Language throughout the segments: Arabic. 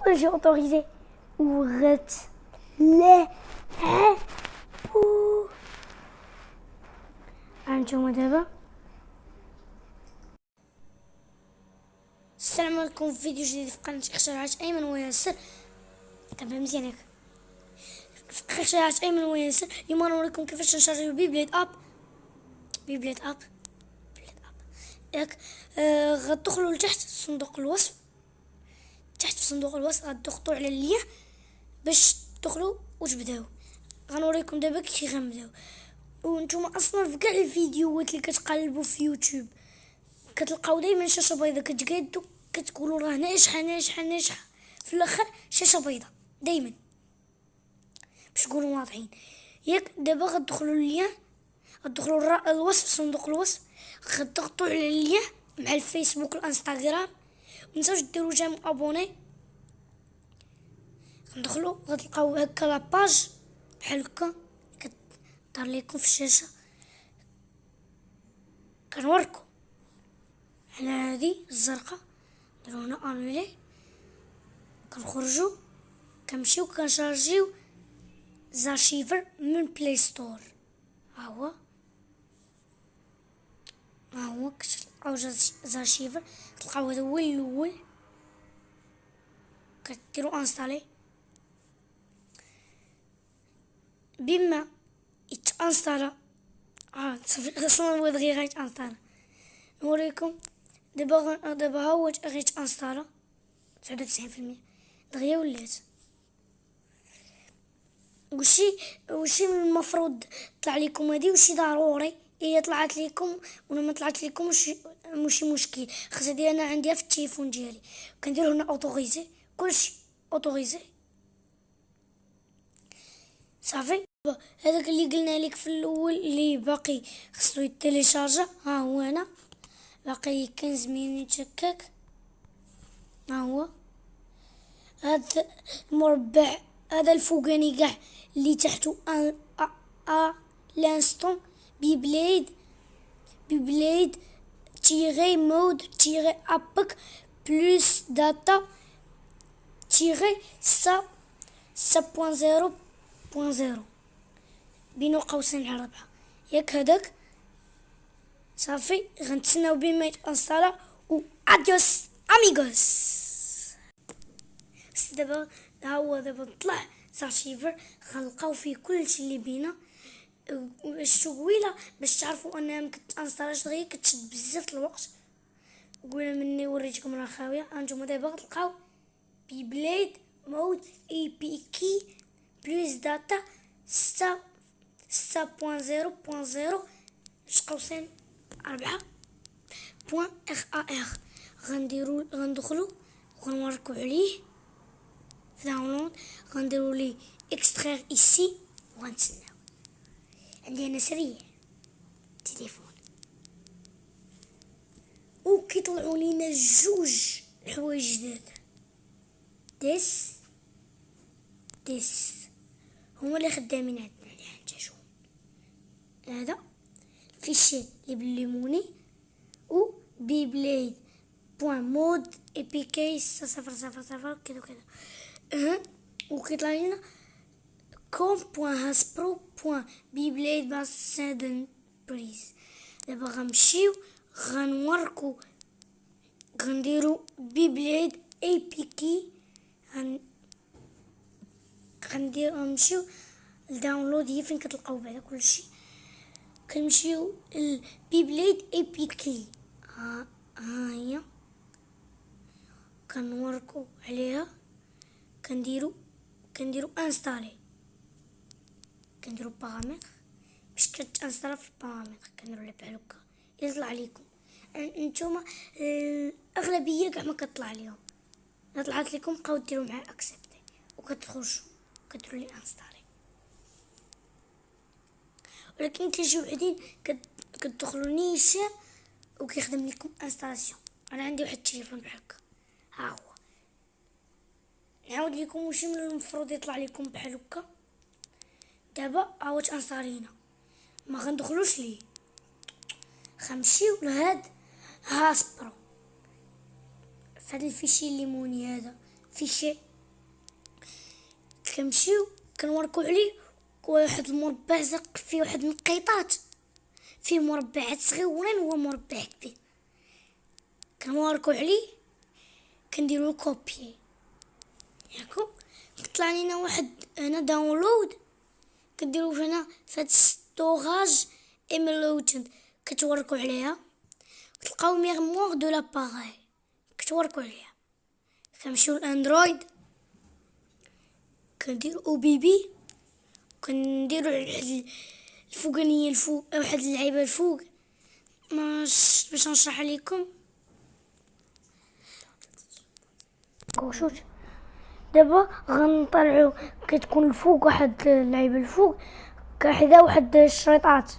كلشي اوتوريزي وغت لا هانتوما دابا. السلام عليكم، في فيديو جديد في قناة اختراعات ايمن وياسر. تابع مزيان ياك. في اختراعات ايمن وياسر اليوم غنوريكم كيفاش نشارجيو بيبليد اب ياك. غتدخلوا لتحت صندوق الوصف، تحت في صندوق الوصف غتضغطوا على اللين باش تدخلوا وتبداو. غنوريكم دابا كي غنبداو. وانتم اصلا في كاع الفيديوهات اللي كتقلبوا في يوتيوب كتلقاو دائما شاشه بيضاء، كتقادوا كتقولوا راه ناجحه في الاخر شاشه بيضاء دائما باش تكونوا واضحين ياك. دابا غتدخلوا للين، غتدخلوا الوصف، صندوق الوصف، غتضغطوا على اللين مع الفيسبوك والانستغرام. متنساوش ديروا جيم ابوني. غندخلوا غتلقاو هكا لاباج بحال هكا كتظهر لكم في الشاشه. كنوريكم على هذه الزرقاء، نديرو هنا انولي، كنخرجوا كنمشيو كنشارجيو زارشيفر من بلاي ستور. ها هو كتلقاو زارشيفر، كتلقاو هذا هو الاول، كديرو انستالي. بما يتانستالا صافي اصلا هو دغيا غيتانستالا. نوريكم دابا ها هو غيتانستالا 99% دغيا ولات. وشي من المفروض طلع لكم هذه، وشي ضروري الا طلعت لكم ولا ما طلعت لكم ماشي مشكل. خاص هذه انا عنديها في التليفون ديالي، كندير هنا اوتوريزي، كلشي اوتوريزي صافي. هذاك اللي قلنا لك في الاول اللي باقي خصو يتيليشارجا، ها هو انا باقي 15 مينيت هكاك. ها هو هذا المربع، هذا الفوقاني كاع اللي تحته لانستون بيبليد تيغي مود تيغي ابك بلوس داتا تيغي 6.0.0 بين قوسين على 4 ياك. هذاك صافي غنتسناو بما يتانستالا و اديوس اميغوس. دابا ها هو دابا طلع زارشيفر، غنلقاو فيه كلشي اللي بينا. الشويله باش تعرفوا انها مكتانستالاش دغيا كتشد بزاف الوقت. قولنا مني وريتكم راه خاويه. هانتوما دابا غتلقاو بيبليد مود اي بي كي بلوس داتا 6.0.0 قوسين 4.RAR. غندخلوا وغنوريكم عليه في داونلود. غنديروا ليه اكسترير ايسي وغنتسناو. عندي انا سريع تليفون وكيطلعوا لينا جوج الحوايج جداد. ديس هما اللي خدامين عندنا اللي حنتاجهم. هذا فيشي اللي بالليموني و بيبليد بوان مود اي بي كي 000 كذا وكيطلع لنا com.hasbro.beyblade باسادن بريز. دابا غنمشيو غنوركو غنديرو بيبليد اي بي كي. غنمشيو لداونلود، هي فين كتلقاو بعدا كلشي. كنمشيو البيبليد اي بي كي، ها هي كنوركو عليها. كنديرو انستالي، كنديرو بارامتر باش كتانستالا في البارامتر. كنديرو لها بحال هكا يطلع لكم. نتوما الاغلبيه كاع ما كطلع ليهم، الا طلعت لكم بقاو ديروا مع اكسبتي وكتخرجوا كديروا لي انستالي. ولكن كيجيو وحدين كتدخلوا نيشان وكيخدم لكم انستالاسيون. انا عندي واحد التليفون بحال هكا، ها هو نعاود لكم واش من المفروض يطلع لكم بحال هكا. دابا هاو تانستالينا، ما غندخلوش ليه، غنمشيو لهاد هاسبرو. فهاد الفيشي الليموني، هذا فيشي كنمشيو كنوركو عليه واحد المربع زرق فيه واحد النقيطات، فيه مربعات صغيورين ومربع كبير، كنوركو عليه كنديرو كوبي ياكو. كطلع لينا واحد هنا داونلود، كديرو هنا فهاد ستوراج ايميلوتد، كتوركو عليها كتلقاو ميغموار دو لاباغاي كتوركو عليها. كنمشيو لاندرويد كنديرو او بي بي، كنديرو الفوقانيه الفوق واحد اللعيبه الفوق باش نشرح لكم. كوشوش دابا غنطلعو كتكون الفوق واحد اللعيبه الفوق كحدا واحد الشريطات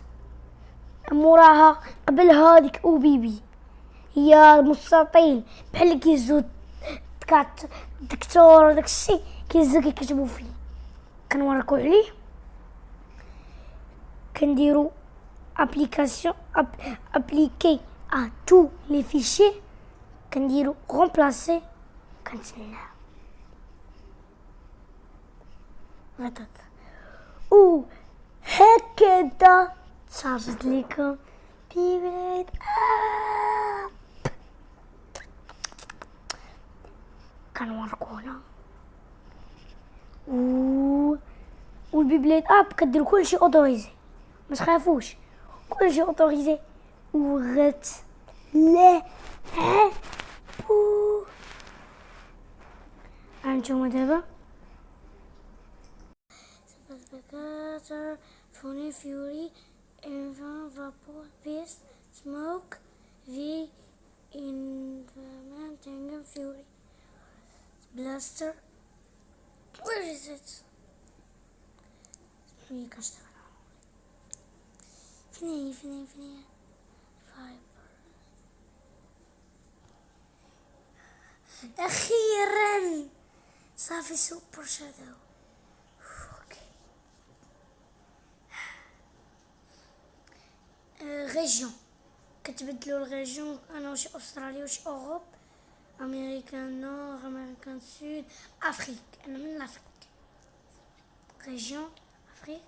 موراها قبلها ديك او بي بي هي مستطيل بحال كيزو كات دكتور داكشي كيزو كيكتبوا فيه. كنوركو عليه كنديرو ابليكاسيون ابليكي ا تو لي فيشي، كنديرو رومبلاسي كنتسناو غدد. و هكذا شارجت لكم بيبليد اب. كنوركونا والبيبليد اب كديرو كلشي اوتوريزي، ما تخافوش كلشي اوتوريزي وغت لا هانتوما دابا Funny Fury, Invent Vapor, Beast, Smoke, V, Inventing Fury, Blaster. Where is it? فين كنشتغل؟ فين فايبر. أخيرا صافي سوبر شادو. ريجيون كتبدلو الريجيون، انا وشي استراليا وشي اوروب، امريكا نور امريكا سود افريك، انا من لافريك. ريجيون افريك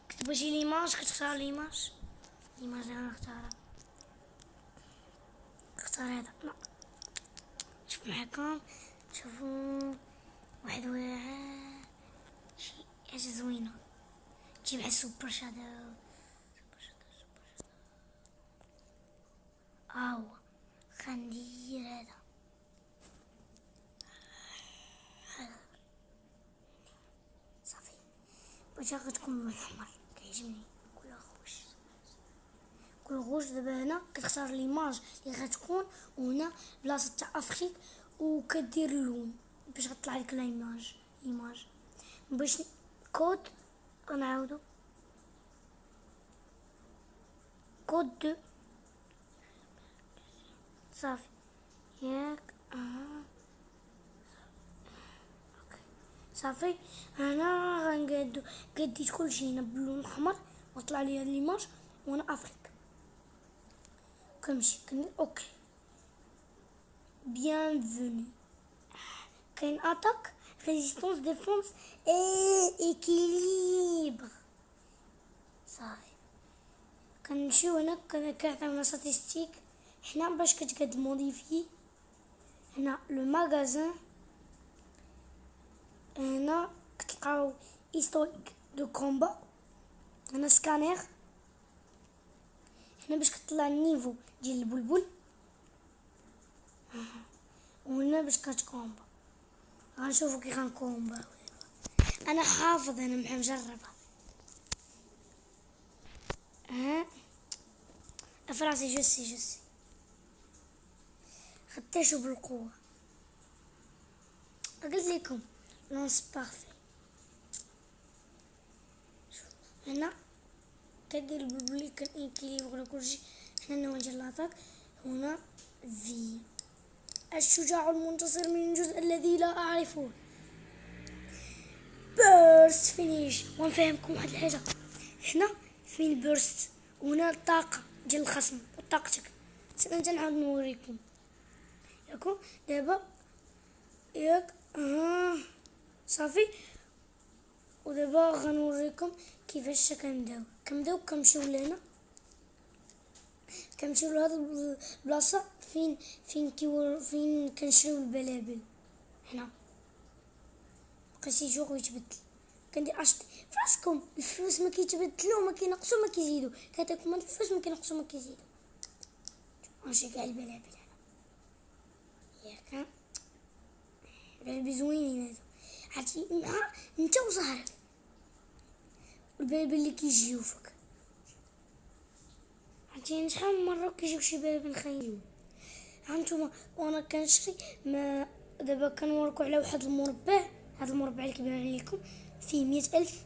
كتبغي شي ليماج كتختار ليماج اللي انا نختارها، نختار هذا. لا شوف معكم شوفوا واحد واعر شي حاجه زوينه تجي مع السوبر شادو. غندير هذا صافي باش غتكون من الاحمر كيعجبني كل غوش. دابا هنا كتختار ليماج اللي غتكون، وهنا بلاصه تاع افريك وكدير اللون باش غطلع لك ليماج باش كود. غنعاودو كود دو صافي ياك. صافي انا غنقادو قديت كلشي هنا باللون الاحمر وطلع لي ليماج وانا افريك. كنمشي كندير اوكي بيانفوني. كاين اتاك ريزيستونس ديفونس اي اكيليبر. صافي كنمشيو هنا كنعطيونا ستاتستيك حنا باش كتقاد موديفي. هنا لو ماغازان، هنا كتلقاو هيستوريك دو كومبا، هنا سكانير، هنا باش كطلع النيفو ديال البلبل، وهنا باش كتكومبا. غنشوفو كي غنكومبا. انا حافظ انا مجربه فراسي جوسي خديتو بالقوه. قلت لكم لونس بارفي. هنا كدير البلبل كنكيليبر كلشي. حنا نواجه لاطاك. هنا في الشجاع المنتصر من الجزء الذي لا اعرفه. بيرست فينيش. ونفهمكم واحد الحاجه، هنا فين بيرست وهنا الطاقه ديال الخصم وطاقتك. سنجي نعاود نوريكم ياكو دابا ياك. صافي ودابا غنوريكم كيفاش كنبداو كنمشيو لهنا، كنمشيو لهاد البلاصه فين كنشريو البلابل. هنا بقى يجوغ ويتبدل، كندير اشتي فراسكم. الفلوس ما كيتبدلو، ما كينقصو، ما كيزيدو، كتاكم الفلوس ما كينقصو ما كيزيدو. ماشي كاع البلابل هنا ياك، البلابل زوينين هادو. عرفتي نهار انت وزهرك البلابل اللي كيجيو فيك، عرفتي شحال من مره كيجيو شي بلابل خايبين. هانتوما وانا كنشري ما دابا كنوركو على واحد المربع، هاد المربع اللي كيبان عليكم فيه 100,000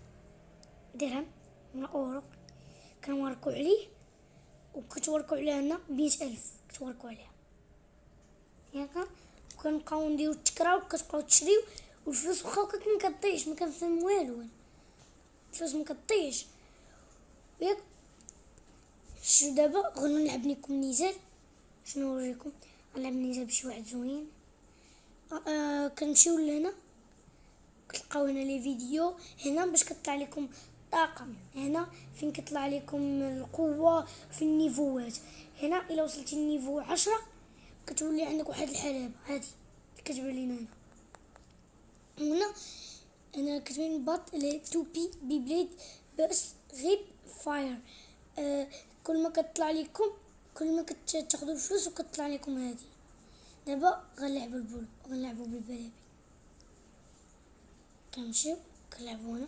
درهم ولا اورو، كنوركو عليه وكتوركو على هنا 100,000 كتوركو عليها ياك، وكنبقاو نديرو التكرار وكتبقاو تشريو، والفلوس واخا ما كطيش، ما كنفهم والو، الفلوس ما كطيش ياك. شو دابا غنلعب لكم نزال، شنو نوريكم؟ غنلعب نزال بشي واحد زوين. كنمشيو لهنا كتلقاو هنا لي فيديو، هنا باش كطلع لكم الطاقم، هنا فين كطلع لكم القوه في النيفوات. هنا الا وصلتي النيفو 10 كتولي عندك واحد الحلبه هادي كتبان لينا هنا. هنا كتبين بط لي توبي بيبليد بس غيب فاير. كل ما كتطلع لكم كل ما كتاخذوا الفلوس وكتطلع لكم هادي. دابا غنلعبوا البولو، غنلعبوا بالبلابل، كنمشيو كنلعبوا هنا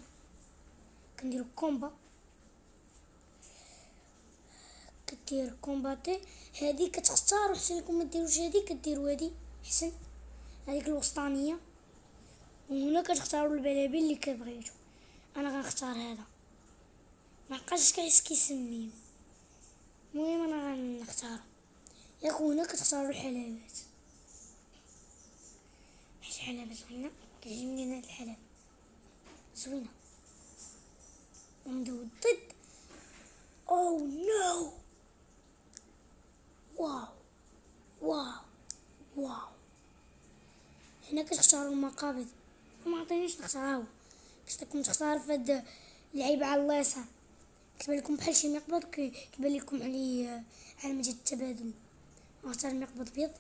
كنديروا كومبا، كدير كومباتي. هادي كتختاروا حسن لكم ما ديروش هادي، كديروا هادي حسن، هذيك الوسطانيه، وهنا كتختاروا البلابل اللي كبغيتو. انا غنختار هذا، ما بقاش كيسميو، المهم انا غنختارو ياك. هنا كتختاروا الحلبات، حيت الحلبة زوينه، كيعجبني انا هاد الحلبة زوينه. وندوز ضد او نو، واو واو واو. هنا كتختاروا المقابض، ما عطينيش نختارو، كتبقى تختار فهاد اللعيبه على اليسار، كتبان لكم بحال شي مقبض، كيبان لكم عليه علامه التبادل. نختار مقبض بيض،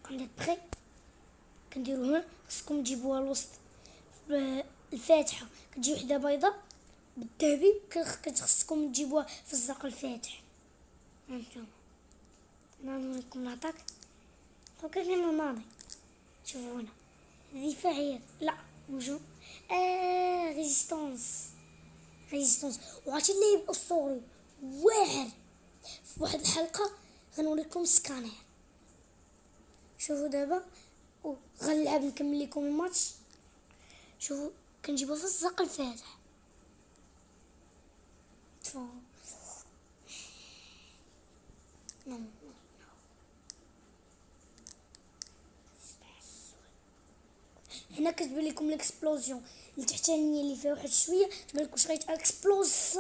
كندير بخي، كنديرو هنا. خصكم تجيبوها الوسط الفاتحه، كتجي وحده بيضه بالذهبي، خصكم تجيبوها في الزرق الفاتح. هانتوما انا نوريكم لاطاك، فكرني من الماضي. شوفوا هنا دفاعية، لا هجوم، ريزيستونس. وعرفتي اللي يبقى اسطوري واعر في واحد الحلقه غنوريكم سكانير. شوفوا دابا غنلعب نكمل لكم الماتش. شوفوا كنجيبو في الزق الفاتح، هنا كتبان لكم الاكسبلوزيون التحتانيه اللي فيها واحد شويه، تبان لكم شريط اكسبلوز،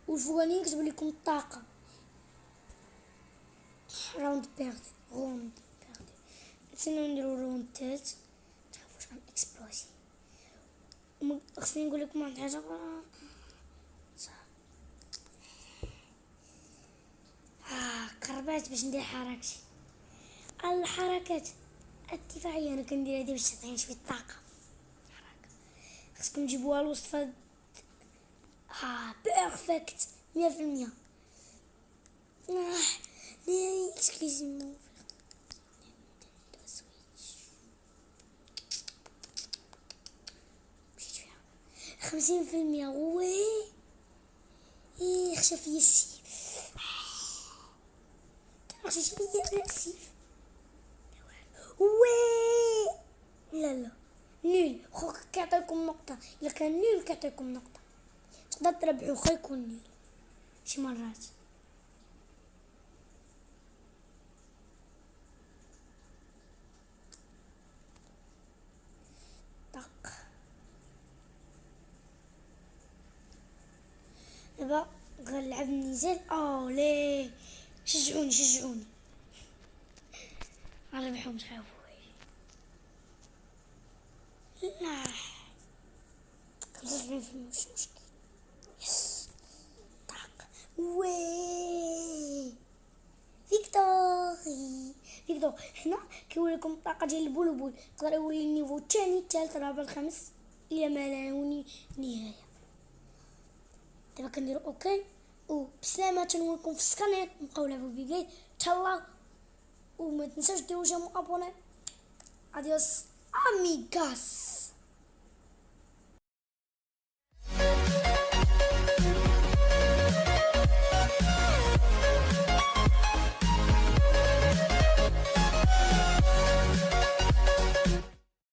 والفوقانيه كتبان لكم الطاقه راوند بيرد. نتسناو نديرو راوند تالت، متخافوش عن اكسبلوزي. خصني نقول لكم واحد الحاجه، قربات باش ندير حركتي. الحركات الدفاعيه انا كندير هادي باش تعطيني شويه طاقه. خصكم تجيبوها الوسط فهاد، بيرفكت 100%. اكسكيوزمي 50%. وي خشى فيا السيف، خشى فيا السيف. وي لا نيل، خوك كيعطيكم نقطة، إلا كان نيل كيعطيكم نقطة، تقدر تربحو خا يكون نيل شي مرات. طق دابا غنلعب النزال. ليه شجعوني غنربحو متخافوش. لا مش مشكل. يس طاق وي فيكتوري. فيكتور هنا كيولي لكم الطاقة ديال البلبل، يقدر يولي النيفو الثاني الثالث الرابع الخامس الى ما لا نهاية. دابا كنديرو اوكي وبسلامة. تنولكم في السكانير نبقاو نلعبو بيبلاي. تهلاو وما تنساوش ديروا جيم ابوني. اديوس اميغاس.